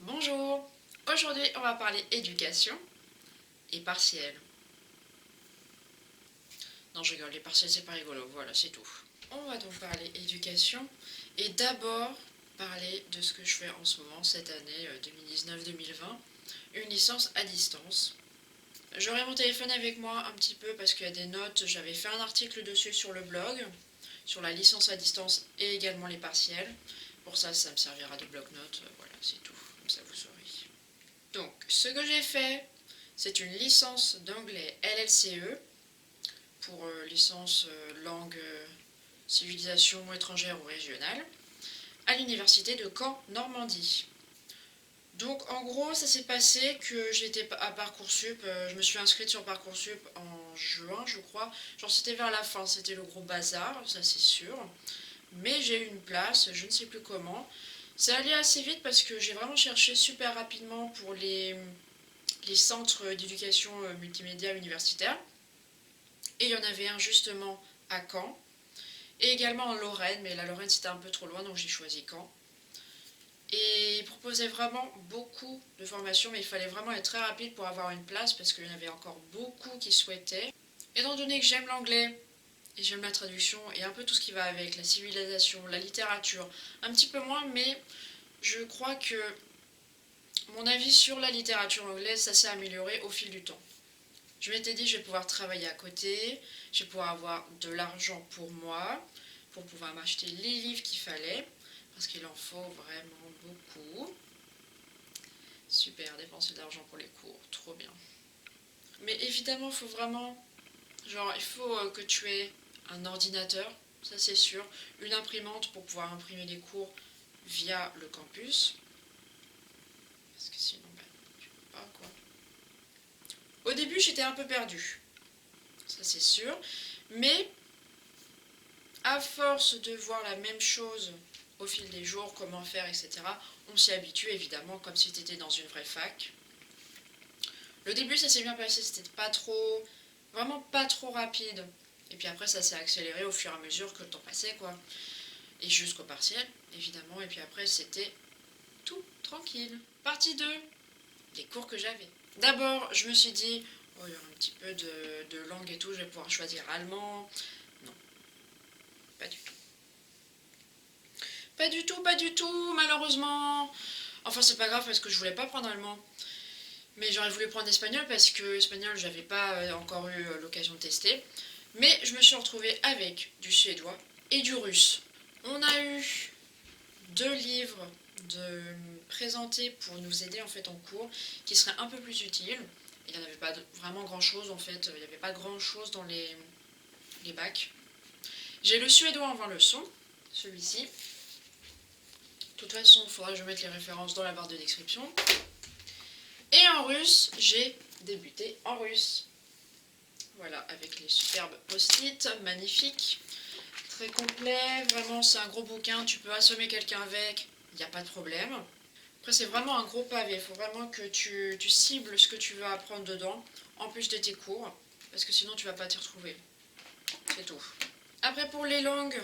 Bonjour, aujourd'hui on va parler éducation et partiel. Non je rigole, les partiels c'est pas rigolo, voilà c'est tout. On va donc parler éducation et d'abord parler de ce que je fais en ce moment cette année 2019-2020, une licence à distance. J'aurai mon téléphone avec moi un petit peu parce qu'il y a des notes, j'avais fait un article dessus sur le blog, sur la licence à distance et également les partiels. Pour ça, ça me servira de bloc-notes, voilà c'est tout, comme ça vous saurez. Donc, ce que j'ai fait, c'est une licence d'anglais LLCE pour licence langue civilisation étrangère ou régionale à l'université de Caen, Normandie. Donc en gros ça s'est passé que j'étais à Parcoursup, je me suis inscrite sur Parcoursup en juin je crois, genre c'était vers la fin, c'était le gros bazar, ça c'est sûr, mais j'ai eu une place, je ne sais plus comment. C'est allé assez vite parce que j'ai vraiment cherché super rapidement pour les centres d'éducation multimédia universitaire. Et il y en avait un justement à Caen. Et également en Lorraine, mais la Lorraine c'était un peu trop loin donc j'ai choisi Caen. Et ils proposaient vraiment beaucoup de formations, mais il fallait vraiment être très rapide pour avoir une place parce qu'il y en avait encore beaucoup qui souhaitaient. Étant donné que j'aime l'anglais et j'aime la traduction et un peu tout ce qui va avec, la civilisation, la littérature, un petit peu moins, mais je crois que mon avis sur la littérature anglaise, ça s'est amélioré au fil du temps. Je m'étais dit, je vais pouvoir travailler à côté, je vais pouvoir avoir de l'argent pour moi, pour pouvoir m'acheter les livres qu'il fallait, parce qu'il en faut vraiment beaucoup. Super, dépenser de l'argent pour les cours, trop bien. Mais évidemment, il faut vraiment, genre, il faut que tu aies un ordinateur, ça c'est sûr, une imprimante pour pouvoir imprimer les cours via le campus, parce que sinon, ben, tu peux pas, quoi. Au début, j'étais un peu perdue, ça c'est sûr, mais à force de voir la même chose au fil des jours, comment faire, etc., on s'y habitue évidemment comme si tu étais dans une vraie fac. Le début ça s'est bien passé, c'était pas trop, vraiment pas trop rapide. Et puis après ça s'est accéléré au fur et à mesure que le temps passait quoi. Et jusqu'au partiel évidemment, et puis après c'était tout tranquille. Partie 2, les cours que j'avais. D'abord je me suis dit, oh il y aura un petit peu de langue et tout, je vais pouvoir choisir allemand. Non, pas du tout. Pas du tout, pas du tout, malheureusement. Enfin, c'est pas grave parce que je voulais pas prendre allemand. Mais j'aurais voulu prendre espagnol parce que espagnol, j'avais pas encore eu l'occasion de tester. Mais je me suis retrouvée avec du suédois et du russe. On a eu 2 livres de présentés pour nous aider en fait en cours qui seraient un peu plus utiles. Il n'y en avait pas vraiment grand chose en fait, il n'y avait pas grand chose dans les bacs. J'ai le suédois en 20 leçons, celui-ci. De toute façon, il faudra que je mette les références dans la barre de description. Et en russe, j'ai débuté en russe. Voilà, avec les superbes post-it, magnifiques, très complet. Vraiment, c'est un gros bouquin, tu peux assommer quelqu'un avec, il n'y a pas de problème. Après, c'est vraiment un gros pavé, il faut vraiment que tu cibles ce que tu veux apprendre dedans, en plus de tes cours, parce que sinon tu vas pas t'y retrouver. C'est tout. Après, pour les langues,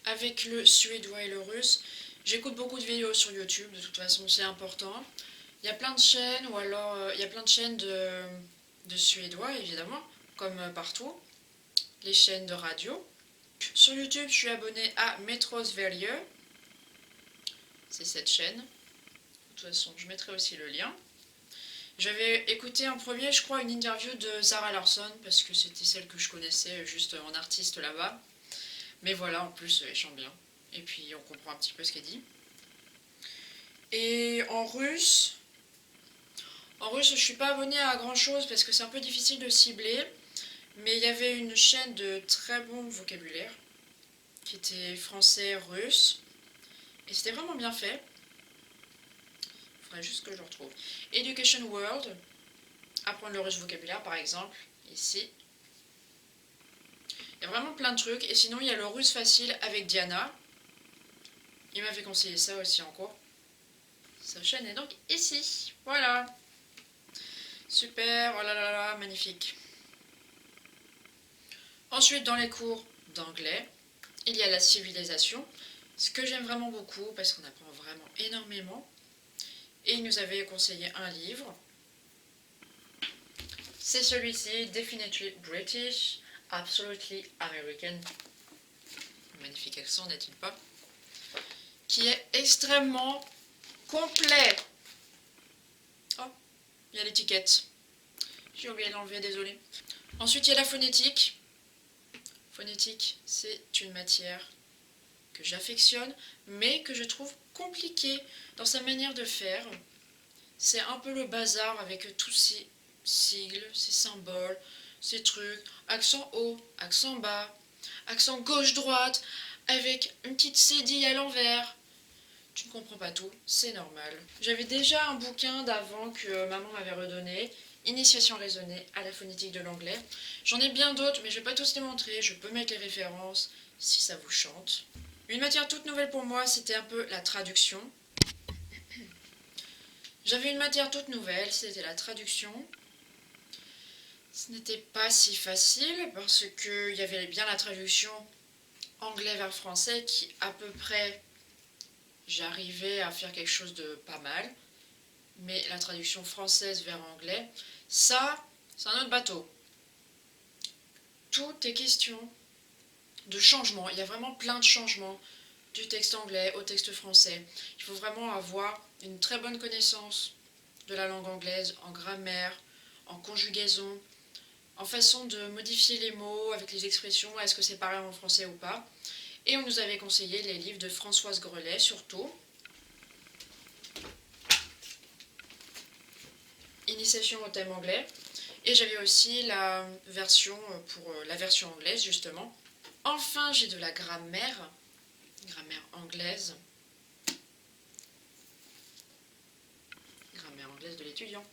avec le suédois et le russe, j'écoute beaucoup de vidéos sur YouTube, de toute façon c'est important. Il y a plein de chaînes, ou alors il y a plein de chaînes de suédois évidemment, comme partout. Les chaînes de radio. Sur YouTube, je suis abonnée à Metros Verlieu. C'est cette chaîne. De toute façon, je mettrai aussi le lien. J'avais écouté en premier, je crois, une interview de Zara Larsson, parce que c'était celle que je connaissais juste en artiste là-bas. Mais voilà, en plus, elle chante bien. Et puis, on comprend un petit peu ce qu'elle dit. Et en russe, je suis pas abonnée à grand chose parce que c'est un peu difficile de cibler. Mais il y avait une chaîne de très bon vocabulaire qui était français-russe. Et c'était vraiment bien fait. Il faudrait juste que je le retrouve. Education World, apprendre le russe vocabulaire par exemple, ici. Il y a vraiment plein de trucs. Et sinon, il y a le russe facile avec Diana. Il m'avait conseillé ça aussi en cours. Sa chaîne est donc ici. Voilà. Super, oh là là là, magnifique. Ensuite, dans les cours d'anglais, il y a la civilisation, ce que j'aime vraiment beaucoup parce qu'on apprend vraiment énormément. et il nous avait conseillé un livre. C'est celui-ci, Definitely British, Absolutely American. Magnifique accent, n'est-il pas? Qui est extrêmement complet. Oh, il y a l'étiquette. J'ai oublié de l'enlever, désolé. Ensuite, il y a la phonétique. Phonétique, c'est une matière que j'affectionne, mais que je trouve compliquée dans sa manière de faire. C'est un peu le bazar avec tous ces sigles, ces symboles, ces trucs, accent haut, accent bas, accent gauche-droite, avec une petite cédille à l'envers. Tu ne comprends pas tout, c'est normal. J'avais déjà un bouquin d'avant que maman m'avait redonné, Initiation raisonnée à la phonétique de l'anglais. J'en ai bien d'autres, mais je ne vais pas tous les montrer, je peux mettre les références si ça vous chante. Une matière toute nouvelle pour moi, c'était un peu la traduction. J'avais une matière toute nouvelle, c'était la traduction. Ce n'était pas si facile parce qu'il y avait bien la traduction anglais vers français qui à peu près j'arrivais à faire quelque chose de pas mal. Mais la traduction française vers anglais, ça, c'est un autre bateau. Tout est question de changement. Il y a vraiment plein de changements du texte anglais au texte français. Il faut vraiment avoir une très bonne connaissance de la langue anglaise en grammaire, en conjugaison, en façon de modifier les mots avec les expressions, est-ce que c'est pareil en français ou pas. Et on nous avait conseillé les livres de Françoise Grelet surtout. Initiation au thème anglais. Et j'avais aussi la version pour la version anglaise justement. Enfin, j'ai de la grammaire anglaise. Grammaire anglaise de l'étudiant.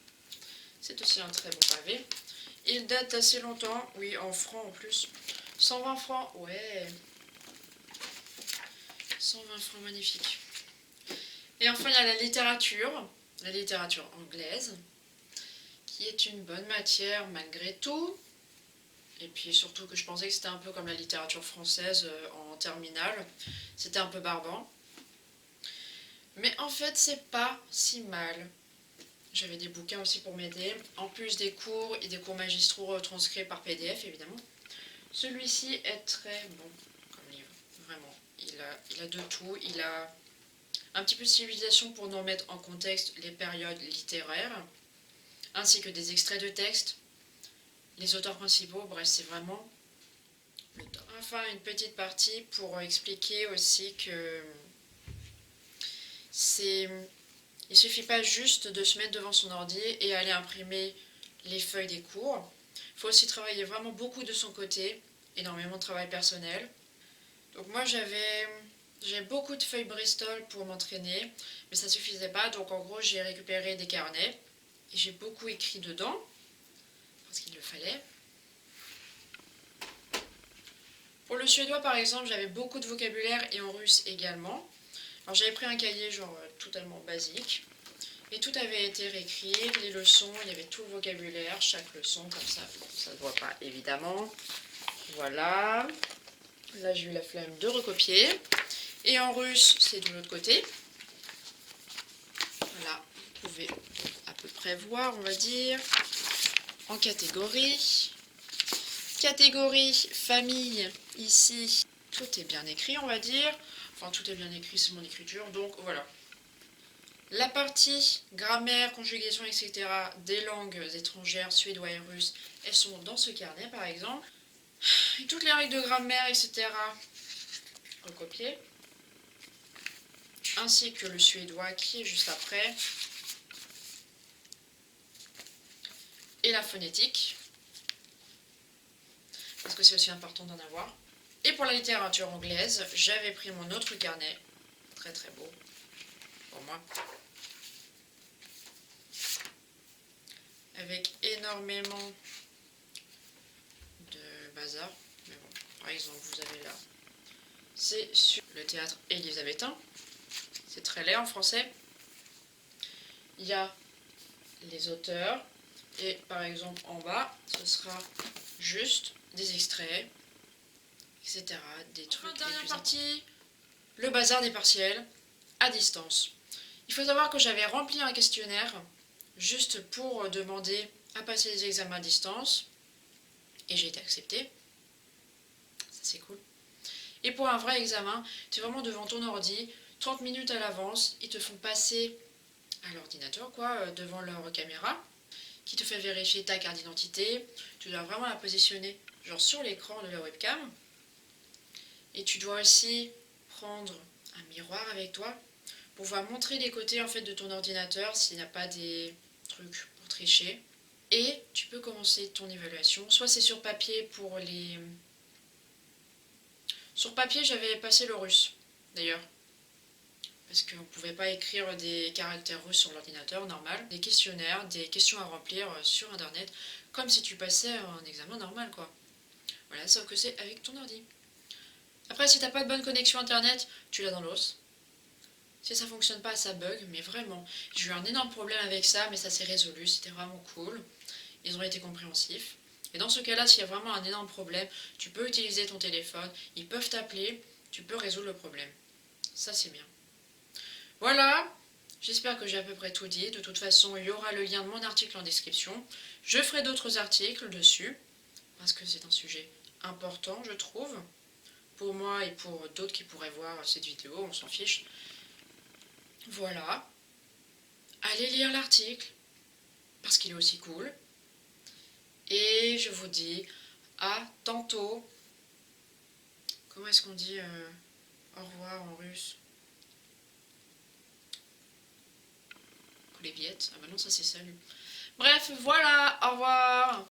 C'est aussi un très bon pavé. Il date d'assez longtemps, oui, en francs en plus. 120 francs, ouais. 120 francs, magnifique. Et enfin, il y a la littérature anglaise, qui est une bonne matière malgré tout. Et puis surtout que je pensais que c'était un peu comme la littérature française en terminale. C'était un peu barbant. Mais en fait, c'est pas si mal. J'avais des bouquins aussi pour m'aider, en plus des cours et des cours magistraux retranscrits par PDF évidemment. Celui-ci est très bon comme livre, vraiment. Il a de tout, il a un petit peu de civilisation pour nous remettre en contexte les périodes littéraires, ainsi que des extraits de textes, les auteurs principaux, bref c'est vraiment le top. Enfin une petite partie pour expliquer aussi que il suffit pas juste de se mettre devant son ordi et aller imprimer les feuilles des cours. Il faut aussi travailler vraiment beaucoup de son côté, énormément de travail personnel. Donc moi j'avais beaucoup de feuilles Bristol pour m'entraîner, mais ça suffisait pas, donc en gros j'ai récupéré des carnets et j'ai beaucoup écrit dedans, parce qu'il le fallait. Pour le suédois par exemple, j'avais beaucoup de vocabulaire et en russe également. Alors j'avais pris un cahier genre totalement basique et tout avait été réécrit, les leçons, il y avait tout le vocabulaire, chaque leçon comme ça, bon, ça ne se voit pas évidemment. Voilà, là j'ai eu la flemme de recopier. Et en russe, c'est de l'autre côté. Voilà, vous pouvez à peu près voir, on va dire, en catégorie. Catégorie famille, ici, tout est bien écrit, on va dire. Enfin, tout est bien écrit, c'est mon écriture, donc voilà. La partie grammaire, conjugaison, etc. des langues étrangères, suédois et russes, elles sont dans ce carnet, par exemple. Et toutes les règles de grammaire, etc. recopiées. Ainsi que le suédois qui est juste après. Et la phonétique. Parce que c'est aussi important d'en avoir. Et pour la littérature anglaise, j'avais pris mon autre carnet. Très très beau. Pour moi. Avec énormément de bazar. Mais bon, par exemple, vous avez là. C'est sur le théâtre élisabétain. C'est très laid en français. Il y a les auteurs. Et par exemple, en bas, ce sera juste des extraits, etc. Des trucs. Enfin, dernière partie, le bazar des partiels à distance. Il faut savoir que j'avais rempli un questionnaire juste pour demander à passer les examens à distance et j'ai été acceptée. Ça c'est cool. Et pour un vrai examen, tu es vraiment devant ton ordi, 30 minutes à l'avance, ils te font passer à l'ordinateur, quoi, devant leur caméra, qui te fait vérifier ta carte d'identité. Tu dois vraiment la positionner genre sur l'écran de la webcam. Et tu dois aussi prendre un miroir avec toi pour pouvoir montrer les côtés en fait de ton ordinateur s'il n'y a pas des trucs pour tricher. Et tu peux commencer ton évaluation. Soit c'est sur papier pour les... Sur papier, j'avais passé le russe, d'ailleurs. Parce qu'on ne pouvait pas écrire des caractères russes sur l'ordinateur, normal. Des questionnaires, des questions à remplir sur Internet, comme si tu passais un examen normal, quoi. Voilà, sauf que c'est avec ton ordi. Après, si t'as pas de bonne connexion Internet, tu l'as dans l'os. Si ça fonctionne pas, ça bug, mais vraiment. J'ai eu un énorme problème avec ça, mais ça s'est résolu, c'était vraiment cool. Ils ont été compréhensifs. Et dans ce cas-là, s'il y a vraiment un énorme problème, tu peux utiliser ton téléphone, ils peuvent t'appeler, tu peux résoudre le problème. Ça, c'est bien. Voilà, j'espère que j'ai à peu près tout dit. De toute façon, il y aura le lien de mon article en description. Je ferai d'autres articles dessus, parce que c'est un sujet important, je trouve. Pour moi et pour d'autres qui pourraient voir cette vidéo, on s'en fiche. Voilà. Allez lire l'article, parce qu'il est aussi cool. Et je vous dis à tantôt. Comment est-ce qu'on dit au revoir en russe? Kouleviettes. Ah bah non, ça c'est salut. Bref, voilà, au revoir.